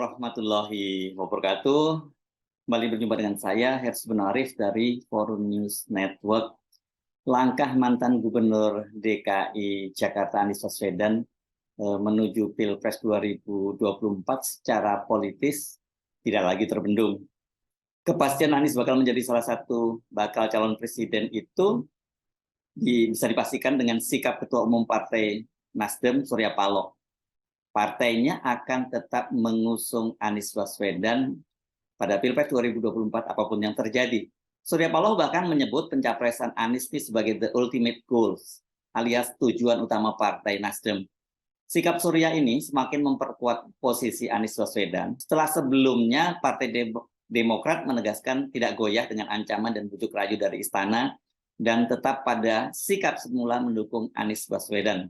warahmatullahi wabarakatuh. Kembali berjumpa dengan saya, Hersbun Arif dari Forum News Network. Langkah mantan Gubernur DKI Jakarta Anies Baswedan menuju Pilpres 2024 secara politis tidak lagi terbendung. Kepastian Anies bakal menjadi salah satu bakal calon presiden itu bisa dipastikan dengan sikap Ketua Umum Partai Nasdem, Surya Paloh. Partainya akan tetap mengusung Anies Baswedan pada Pilpres 2024 apapun yang terjadi. Surya Paloh bahkan menyebut pencapresan Anies ini sebagai the ultimate goals, alias tujuan utama Partai Nasdem. Sikap Surya ini semakin memperkuat posisi Anies Baswedan setelah sebelumnya Partai Demokrat menegaskan tidak goyah dengan ancaman dan bujuk rayu dari istana dan tetap pada sikap semula mendukung Anies Baswedan.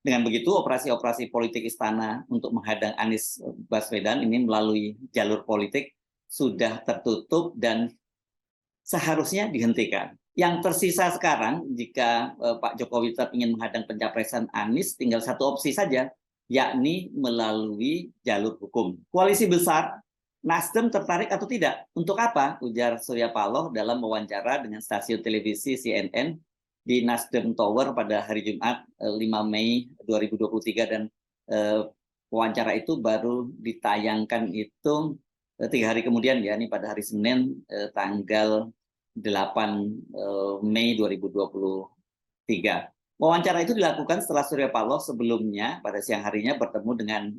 Dengan begitu, operasi-operasi politik istana untuk menghadang Anies Baswedan ini melalui jalur politik sudah tertutup dan seharusnya dihentikan. Yang tersisa sekarang, jika Pak Jokowi tetap ingin menghadang pencapresan Anies, tinggal satu opsi saja, yakni melalui jalur hukum. Koalisi besar, Nasdem tertarik atau tidak? Untuk apa? Ujar Surya Paloh dalam wawancara dengan stasiun televisi CNN di Nasdem Tower pada hari Jumat 5 Mei 2023 dan wawancara itu baru ditayangkan itu 3 hari kemudian ya, ini pada hari Senin tanggal 8 Mei 2023. Wawancara itu dilakukan setelah Surya Paloh sebelumnya pada siang harinya bertemu dengan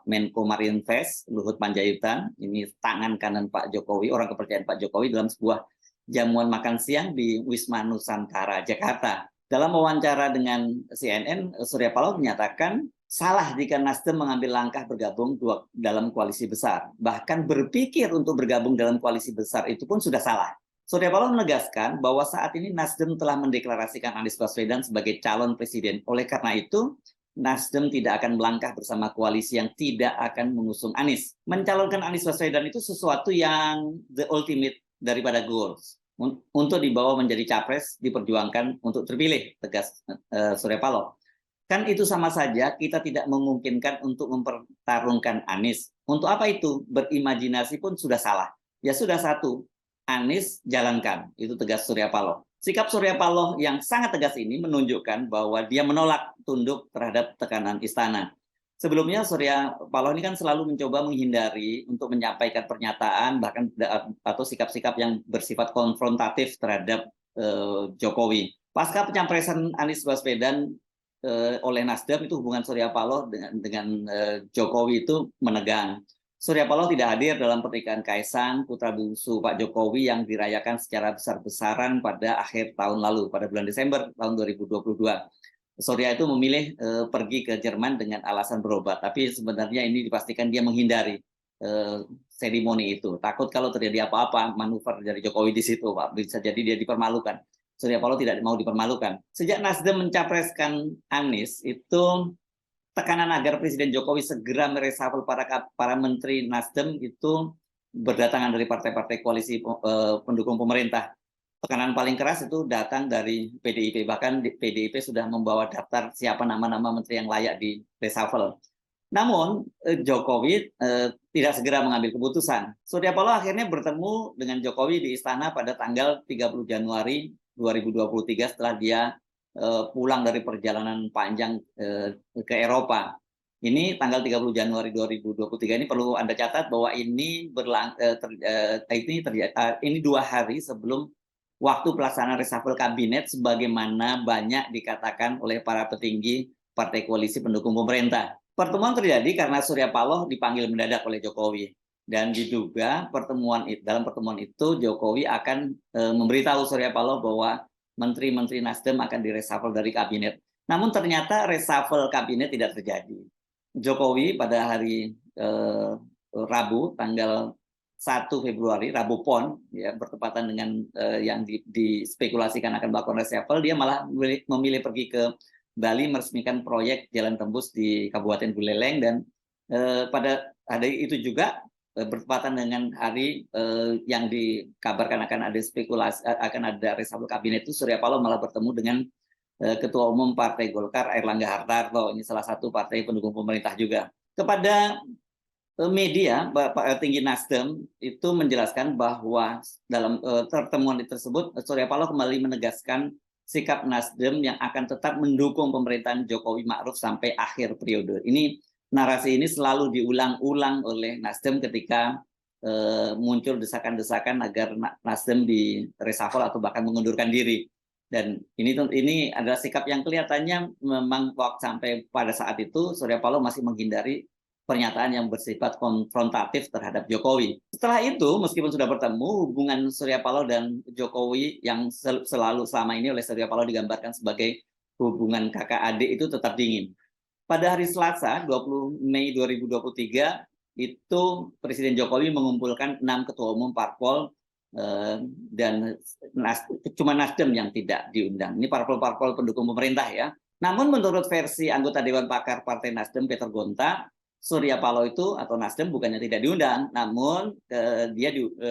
Menko Marinvest Luhut Panjaitan, ini tangan kanan Pak Jokowi, orang kepercayaan Pak Jokowi dalam sebuah jamuan makan siang di Wisma Nusantara, Jakarta. Dalam wawancara dengan CNN, Surya Paloh menyatakan salah jika Nasdem mengambil langkah bergabung dalam koalisi besar. Bahkan berpikir untuk bergabung dalam koalisi besar itu pun sudah salah. Surya Paloh menegaskan bahwa saat ini Nasdem telah mendeklarasikan Anies Baswedan sebagai calon presiden. Oleh karena itu, Nasdem tidak akan melangkah bersama koalisi yang tidak akan mengusung Anies. Mencalonkan Anies Baswedan itu sesuatu yang the ultimate daripada goals. Untuk dibawa menjadi capres, diperjuangkan untuk terpilih, tegas Surya Paloh. Kan itu sama saja kita tidak memungkinkan untuk mempertarungkan Anies. Untuk apa itu? Berimajinasi pun sudah salah. Ya sudah satu, Anies jalankan, itu tegas Surya Paloh. Sikap Surya Paloh yang sangat tegas ini menunjukkan bahwa dia menolak tunduk terhadap tekanan istana. Sebelumnya Surya Paloh ini kan selalu mencoba menghindari untuk menyampaikan pernyataan bahkan atau sikap-sikap yang bersifat konfrontatif terhadap Jokowi. Pasca pencapresan Anies Baswedan oleh Nasdem, itu hubungan Surya Paloh dengan Jokowi itu menegang. Surya Paloh tidak hadir dalam pernikahan Kaisang, putra bungsu Pak Jokowi yang dirayakan secara besar-besaran pada akhir tahun lalu, pada bulan Desember tahun 2022. Surya itu memilih pergi ke Jerman dengan alasan berobat, tapi sebenarnya ini dipastikan dia menghindari seremoni itu. Takut kalau terjadi apa-apa manuver dari Jokowi di situ, Pak, bisa jadi dia dipermalukan. Surya Paloh tidak mau dipermalukan. Sejak Nasdem mencapreskan Anies, itu tekanan agar Presiden Jokowi segera mereshuffle para menteri Nasdem itu berdatangan dari partai-partai koalisi pendukung pemerintah. Tekanan paling keras itu datang dari PDIP, bahkan PDIP sudah membawa daftar siapa nama-nama menteri yang layak di reshuffle. Namun Jokowi tidak segera mengambil keputusan. Surya Paloh akhirnya bertemu dengan Jokowi di istana pada tanggal 30 Januari 2023 setelah dia pulang dari perjalanan panjang ke Eropa. Ini tanggal 30 Januari 2023 ini perlu Anda catat bahwa ini ini 2 hari sebelum waktu pelaksanaan reshuffle kabinet sebagaimana banyak dikatakan oleh para petinggi partai koalisi pendukung pemerintah. Pertemuan terjadi karena Surya Paloh dipanggil mendadak oleh Jokowi dan diduga dalam pertemuan itu Jokowi akan memberitahu Surya Paloh bahwa menteri-menteri Nasdem akan direshuffle dari kabinet. Namun ternyata reshuffle kabinet tidak terjadi. Jokowi pada hari Rabu tanggal 1 Februari, Rabu Pon, ya, bertepatan dengan yang dispekulasikan akan melakukan reshuffle, dia malah memilih pergi ke Bali meresmikan proyek jalan tembus di Kabupaten Buleleng dan pada hari itu juga bertepatan dengan hari yang dikabarkan akan ada spekulasi akan ada reshuffle kabinet itu, Surya Paloh malah bertemu dengan Ketua Umum Partai Golkar Airlangga Hartarto, ini salah satu partai pendukung pemerintah juga. Kepada media, Pak Tinggi Nasdem itu menjelaskan bahwa dalam pertemuan tersebut Surya Paloh kembali menegaskan sikap Nasdem yang akan tetap mendukung pemerintahan Jokowi Ma'ruf sampai akhir periode. Ini narasi ini selalu diulang-ulang oleh Nasdem ketika muncul desakan-desakan agar Nasdem di reshuffle atau bahkan mengundurkan diri. Dan ini adalah sikap yang kelihatannya memang sampai pada saat itu Surya Paloh masih menghindari pernyataan yang bersifat konfrontatif terhadap Jokowi. Setelah itu, meskipun sudah bertemu, hubungan Surya Paloh dan Jokowi yang selalu selama ini oleh Surya Paloh digambarkan sebagai hubungan kakak adik itu tetap dingin. Pada hari Selasa, 20 Mei 2023, itu Presiden Jokowi mengumpulkan 6 ketua umum parpol dan cuma Nasdem yang tidak diundang. Ini parpol-parpol pendukung pemerintah ya. Namun menurut versi anggota Dewan Pakar Partai Nasdem Peter Gonta, Surya Paloh itu atau Nasdem bukannya tidak diundang, namun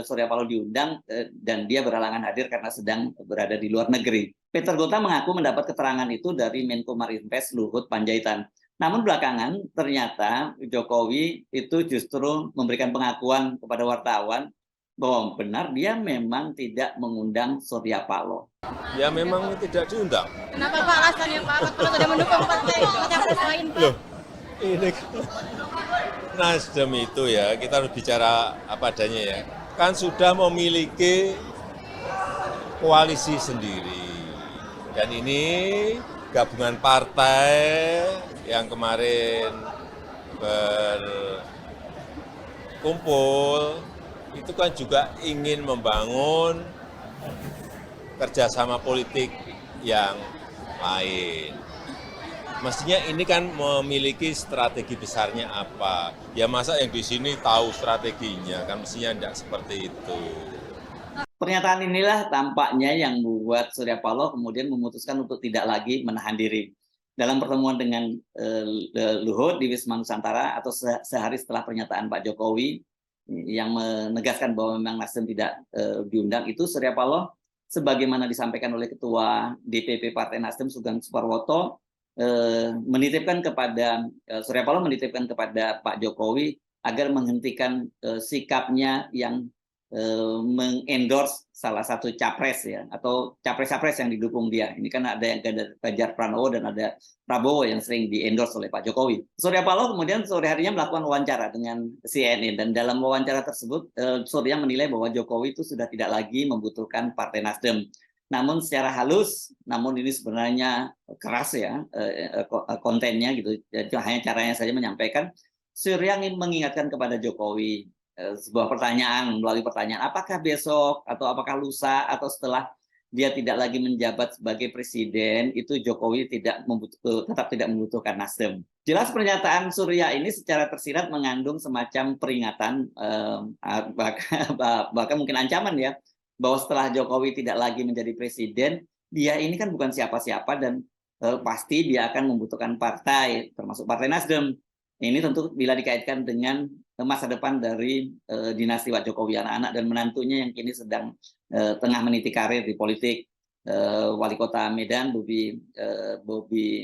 Surya Paloh diundang dan dia berhalangan hadir karena sedang berada di luar negeri. Peter Gonta mengaku mendapat keterangan itu dari Menko Marinvest Luhut Panjaitan. Namun belakangan ternyata Jokowi itu justru memberikan pengakuan kepada wartawan bahwa benar dia memang tidak mengundang Surya Paloh. Ya memang tidak diundang. Kenapa Pak alasannya Pak? Kalau tidak mendukung partai capres lain Pak? Loh, ini Nasdem itu ya, kita harus bicara apa adanya ya. Kan sudah memiliki koalisi sendiri. Dan ini gabungan partai yang kemarin berkumpul, itu kan juga ingin membangun kerjasama politik yang lain. Mestinya ini kan memiliki strategi besarnya apa. Ya masa yang di sini tahu strateginya, kan mestinya tidak seperti itu. Pernyataan inilah tampaknya yang membuat Surya Paloh kemudian memutuskan untuk tidak lagi menahan diri. Dalam pertemuan dengan Luhut di Wisma Nusantara atau sehari setelah pernyataan Pak Jokowi yang menegaskan bahwa memang Nasdem tidak diundang, itu Surya Paloh sebagaimana disampaikan oleh Ketua DPP Partai Nasdem Sugeng Suparwoto menitipkan kepada Surya Paloh menitipkan kepada Pak Jokowi agar menghentikan sikapnya yang mengendorse salah satu capres ya atau capres-capres yang didukung dia. Ini kan ada yang Ganjar Pranowo dan ada Prabowo yang sering diendorse oleh Pak Jokowi. Surya Paloh kemudian sore harinya melakukan wawancara dengan CNN dan dalam wawancara tersebut Surya menilai bahwa Jokowi itu sudah tidak lagi membutuhkan Partai Nasdem. Namun secara halus, namun ini sebenarnya keras ya kontennya gitu. Jadi hanya caranya saja menyampaikan. Surya ingin mengingatkan kepada Jokowi sebuah pertanyaan melalui pertanyaan, apakah besok atau apakah lusa atau setelah dia tidak lagi menjabat sebagai presiden itu Jokowi tetap tidak membutuhkan Nasdem. Jelas pernyataan Surya ini secara tersirat mengandung semacam peringatan bahkan mungkin ancaman ya bahwa setelah Jokowi tidak lagi menjadi presiden, dia ini kan bukan siapa-siapa dan pasti dia akan membutuhkan partai termasuk Partai Nasdem. Ini tentu bila dikaitkan dengan masa depan dari dinasti Pak Jokowi, anak-anak dan menantunya yang kini sedang tengah meniti karir di politik. Wali Kota Medan Bobi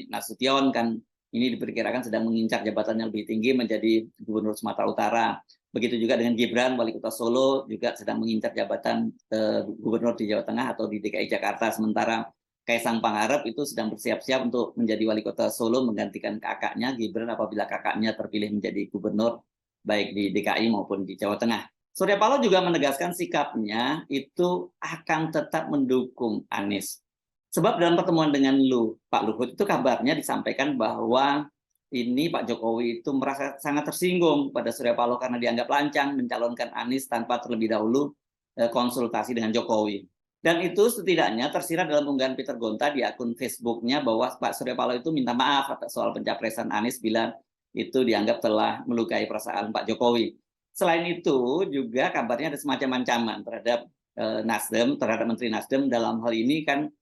Nasution kan ini diperkirakan sedang mengincar jabatan yang lebih tinggi menjadi Gubernur Sumatera Utara. Begitu juga dengan Gibran, Wali Kota Solo juga sedang mengincar jabatan Gubernur di Jawa Tengah atau di DKI Jakarta. Sementara Kaisang Pangarep itu sedang bersiap-siap untuk menjadi wali kota Solo menggantikan kakaknya Gibran apabila kakaknya terpilih menjadi gubernur baik di DKI maupun di Jawa Tengah. Surya Paloh juga menegaskan sikapnya itu akan tetap mendukung Anies. Sebab dalam pertemuan dengan Pak Luhut itu kabarnya disampaikan bahwa ini Pak Jokowi itu merasa sangat tersinggung pada Surya Paloh karena dianggap lancang mencalonkan Anies tanpa terlebih dahulu konsultasi dengan Jokowi. Dan itu setidaknya tersirat dalam unggahan Peter Gonta di akun Facebook-nya bahwa Pak Surya Paloh itu minta maaf atas soal pencapresan Anies bila itu dianggap telah melukai perasaan Pak Jokowi. Selain itu juga kabarnya ada semacam ancaman terhadap Nasdem, terhadap Menteri Nasdem dalam hal ini kan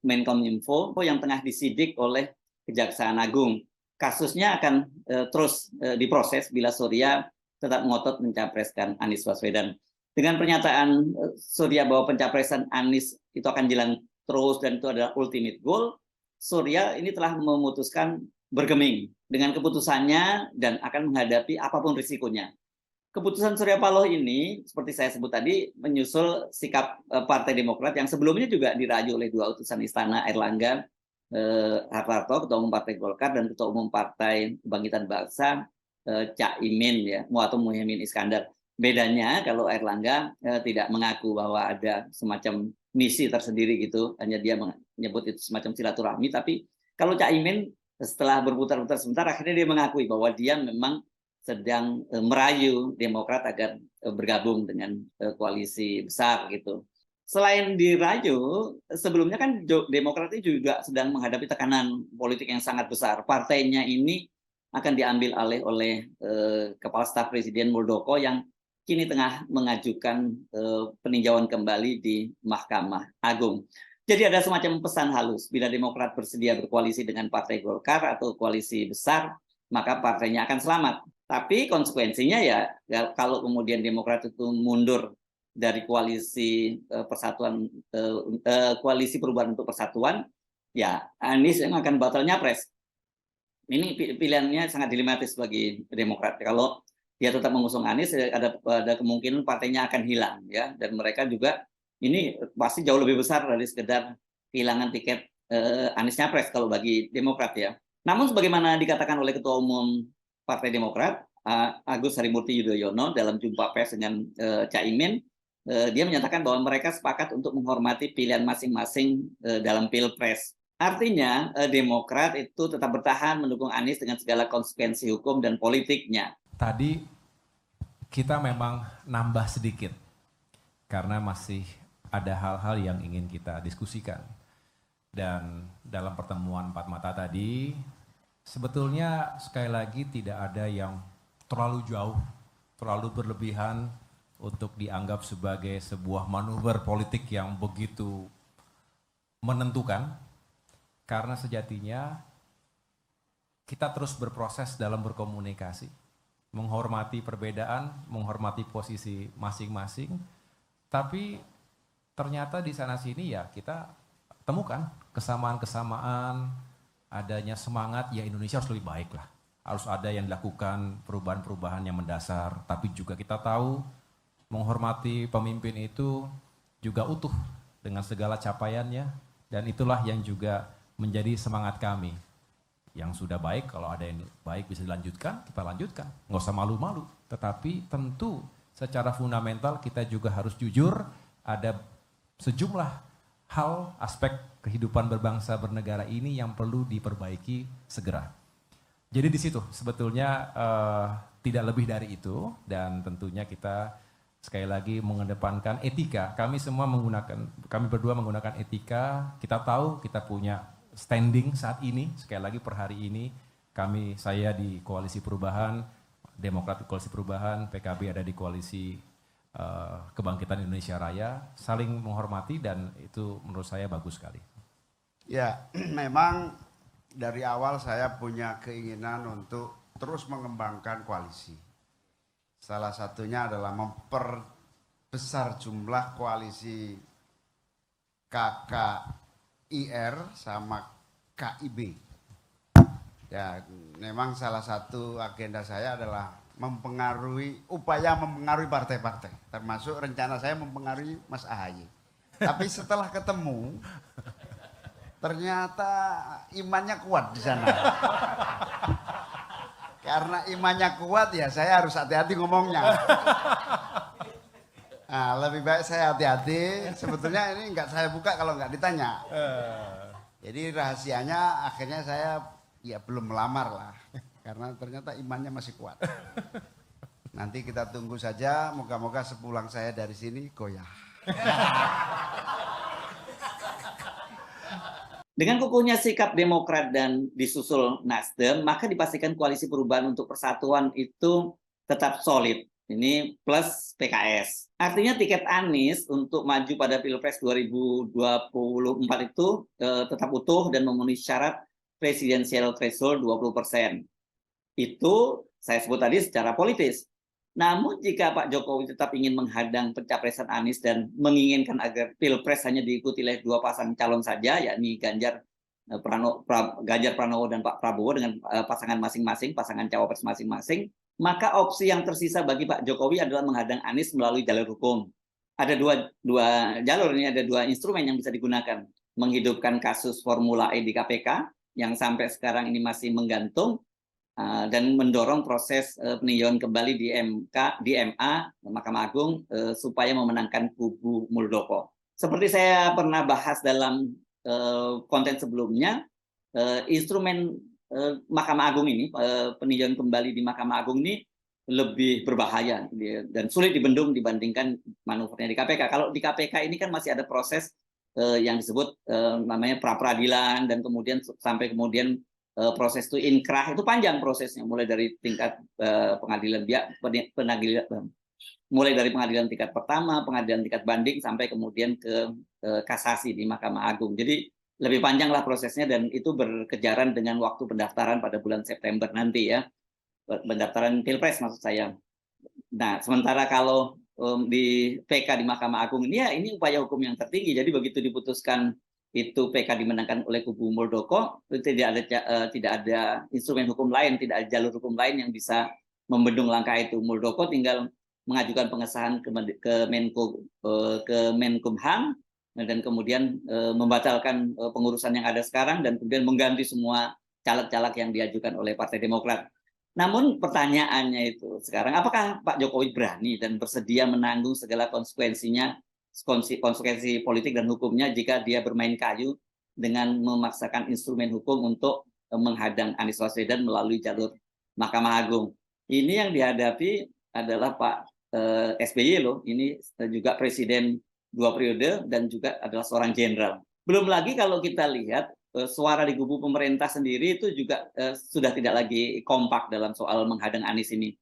Menkominfo yang tengah disidik oleh Kejaksaan Agung. Kasusnya akan terus diproses bila Surya tetap ngotot mencapreskan Anies Baswedan. Dengan pernyataan Surya bahwa pencapresan Anies itu akan jalan terus dan itu adalah ultimate goal, Surya ini telah memutuskan bergeming dengan keputusannya dan akan menghadapi apapun risikonya. Keputusan Surya Paloh ini, seperti saya sebut tadi, menyusul sikap Partai Demokrat yang sebelumnya juga dirayu oleh dua utusan istana, Erlangga Hartarto, Ketua Umum Partai Golkar, dan Ketua Umum Partai Kebangkitan Bangsa, Cak Imin, ya, atau Muhaimin Iskandar. Bedanya kalau Erlangga tidak mengaku bahwa ada semacam misi tersendiri gitu, hanya dia menyebut itu semacam silaturahmi, tapi kalau Cak Imin setelah berputar-putar sebentar, akhirnya dia mengakui bahwa dia memang sedang merayu Demokrat agar bergabung dengan koalisi besar gitu. Selain dirayu, sebelumnya kan Demokrat ini juga sedang menghadapi tekanan politik yang sangat besar. Partainya ini akan diambil alih oleh Kepala Staf Presiden Muldoko yang kini tengah mengajukan peninjauan kembali di Mahkamah Agung. Jadi ada semacam pesan halus, bila Demokrat bersedia berkoalisi dengan Partai Golkar atau koalisi besar, maka partainya akan selamat. Tapi konsekuensinya ya kalau kemudian Demokrat itu mundur dari koalisi persatuan koalisi perubahan untuk persatuan, ya Anies yang akan batal nyapres. Ini pilihannya sangat dilematis bagi Demokrat. Kalau dia tetap mengusung Anies, ada kemungkinan partainya akan hilang, ya, dan mereka juga ini pasti jauh lebih besar dari sekedar kehilangan tiket Anies nyapres kalau bagi Demokrat, ya. Namun sebagaimana dikatakan oleh Ketua Umum Partai Demokrat, Agus Harimurti Yudhoyono, dalam jumpa pers dengan Caimin, dia menyatakan bahwa mereka sepakat untuk menghormati pilihan masing-masing dalam Pilpres. Artinya Demokrat itu tetap bertahan mendukung Anies dengan segala konsekuensi hukum dan politiknya. Tadi kita memang nambah sedikit karena masih ada hal-hal yang ingin kita diskusikan. Dan dalam pertemuan empat mata tadi, sebetulnya sekali lagi tidak ada yang terlalu jauh, terlalu berlebihan untuk dianggap sebagai sebuah manuver politik yang begitu menentukan. Karena sejatinya kita terus berproses dalam berkomunikasi, menghormati perbedaan, menghormati posisi masing-masing, tapi ternyata di sana-sini ya kita temukan kesamaan-kesamaan, adanya semangat, ya Indonesia harus lebih baik lah. Harus ada yang dilakukan perubahan-perubahan yang mendasar, tapi juga kita tahu menghormati pemimpin itu juga utuh dengan segala capaiannya, dan itulah yang juga menjadi semangat kami. Yang sudah baik, kalau ada yang baik bisa dilanjutkan, kita lanjutkan. Nggak usah malu-malu, tetapi tentu secara fundamental kita juga harus jujur, ada sejumlah hal, aspek kehidupan berbangsa bernegara ini yang perlu diperbaiki segera. Jadi di situ sebetulnya tidak lebih dari itu, dan tentunya kita sekali lagi mengedepankan etika. Kami berdua menggunakan etika. Kita tahu kita punya standing saat ini, sekali lagi per hari ini saya di Koalisi Perubahan, Demokrat di Koalisi Perubahan, PKB ada di Koalisi Kebangkitan Indonesia Raya, saling menghormati, dan itu menurut saya bagus sekali. Ya, memang dari awal saya punya keinginan untuk terus mengembangkan koalisi. Salah satunya adalah memperbesar jumlah koalisi KKIR sama KIB. Ya, memang salah satu agenda saya adalah upaya mempengaruhi partai-partai, termasuk rencana saya mempengaruhi Mas AHY. Tapi setelah ketemu, ternyata imannya kuat di sana. Karena imannya kuat ya saya harus hati-hati ngomongnya. Nah, lebih baik saya hati-hati. Sebetulnya ini nggak saya buka kalau nggak ditanya. Jadi rahasianya akhirnya saya ya belum melamar lah. Karena ternyata imannya masih kuat. Nanti kita tunggu saja, moga-moga sepulang saya dari sini goyah. Dengan kukuhnya sikap Demokrat dan disusul Nasdem, maka dipastikan Koalisi Perubahan untuk Persatuan itu tetap solid. Ini plus PKS. Artinya tiket Anies untuk maju pada Pilpres 2024 itu tetap utuh dan memenuhi syarat presidensial threshold 20%. Itu saya sebut tadi secara politis. Namun jika Pak Jokowi tetap ingin menghadang pencapresan Anies dan menginginkan agar Pilpres hanya diikuti oleh dua pasang calon saja, yakni Ganjar Ganjar Pranowo dan Pak Prabowo dengan pasangan masing-masing, pasangan cawapres masing-masing, maka opsi yang tersisa bagi Pak Jokowi adalah menghadang Anies melalui jalur hukum. Ada dua jalur ini, ada dua instrumen yang bisa digunakan. Menghidupkan kasus Formula E di KPK yang sampai sekarang ini masih menggantung, dan mendorong proses peninjauan kembali di MA, Mahkamah Agung, supaya memenangkan kubu Muldoko. Seperti saya pernah bahas dalam konten sebelumnya, instrumen Mahkamah Agung ini, peninjauan kembali di Mahkamah Agung ini lebih berbahaya dan sulit dibendung dibandingkan manuvernya di KPK. Kalau di KPK ini kan masih ada proses yang disebut namanya pra-peradilan, dan kemudian sampai kemudian proses itu inkrah, itu panjang prosesnya, mulai dari tingkat pengadilan mulai dari pengadilan tingkat pertama, pengadilan tingkat banding, sampai kemudian ke kasasi di Mahkamah Agung. Jadi lebih panjang lah prosesnya, dan itu berkejaran dengan waktu pendaftaran pada bulan September nanti ya, pendaftaran Pilpres maksud saya. Nah, sementara kalau di PK di Mahkamah Agung ini ya, ini upaya hukum yang tertinggi. Jadi begitu diputuskan itu PK dimenangkan oleh kubu Muldoko, tidak ada instrumen hukum lain, tidak ada jalur hukum lain yang bisa membendung langkah itu. Muldoko tinggal mengajukan pengesahan ke Menkumham, dan kemudian membatalkan pengurusan yang ada sekarang, dan kemudian mengganti semua caleg-caleg yang diajukan oleh Partai Demokrat. Namun pertanyaannya itu sekarang, apakah Pak Jokowi berani dan bersedia menanggung segala konsekuensi politik dan hukumnya jika dia bermain kayu dengan memaksakan instrumen hukum untuk menghadang Anies Baswedan melalui jalur Mahkamah Agung? Ini yang dihadapi adalah Pak SBY loh, ini juga presiden 2 periode dan juga adalah seorang jenderal. Belum lagi kalau kita lihat suara di kubu pemerintah sendiri itu juga sudah tidak lagi kompak dalam soal menghadang Anies ini.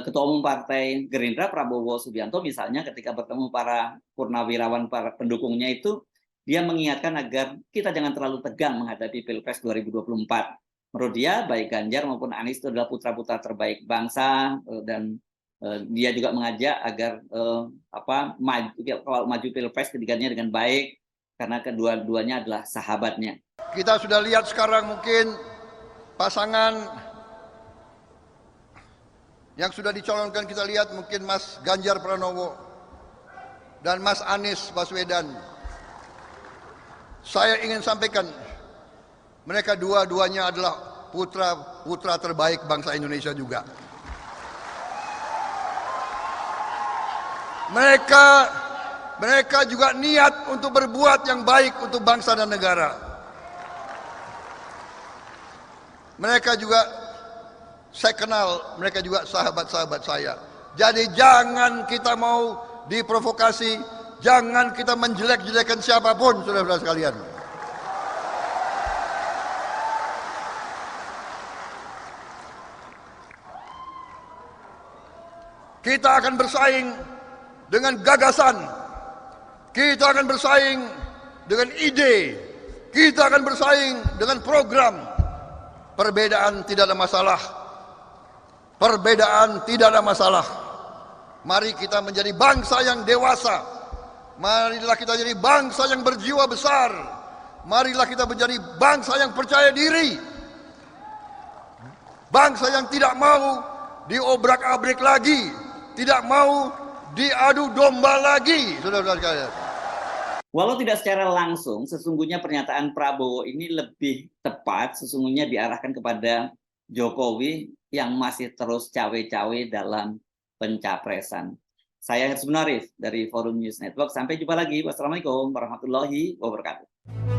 Ketua Umum Partai Gerindra Prabowo Subianto misalnya ketika bertemu para purnawirawan, para pendukungnya itu, dia mengingatkan agar kita jangan terlalu tegang menghadapi Pilpres 2024. Menurut dia, baik Ganjar maupun Anies itu adalah putra-putra terbaik bangsa, dan dia juga mengajak agar maju Pilpres ketiganya dengan baik, karena kedua-duanya adalah sahabatnya. Kita sudah lihat sekarang mungkin pasangan yang sudah dicalonkan, kita lihat mungkin Mas Ganjar Pranowo dan Mas Anies Baswedan. Saya ingin sampaikan, mereka dua-duanya adalah putra terbaik bangsa Indonesia juga. Mereka juga niat untuk berbuat yang baik untuk bangsa dan negara. Mereka juga, saya kenal, mereka juga sahabat-sahabat saya. Jadi jangan kita mau diprovokasi, jangan kita menjelek-jelekan siapapun, saudara-saudara sekalian. Kita akan bersaing dengan gagasan, kita akan bersaing dengan ide, kita akan bersaing dengan program. Perbedaan tidak ada masalah. Perbedaan tidak ada masalah. Mari kita menjadi bangsa yang dewasa. Marilah kita jadi bangsa yang berjiwa besar. Marilah kita menjadi bangsa yang percaya diri. Bangsa yang tidak mau diobrak-abrik lagi, tidak mau diadu domba lagi, saudara-saudara sekalian. Walau tidak secara langsung, sesungguhnya pernyataan Prabowo ini lebih tepat sesungguhnya diarahkan kepada Jokowi yang masih terus cawe-cawe dalam pencapresan. Saya Hersbunarif dari Forum News Network. Sampai jumpa lagi. Wassalamualaikum warahmatullahi wabarakatuh.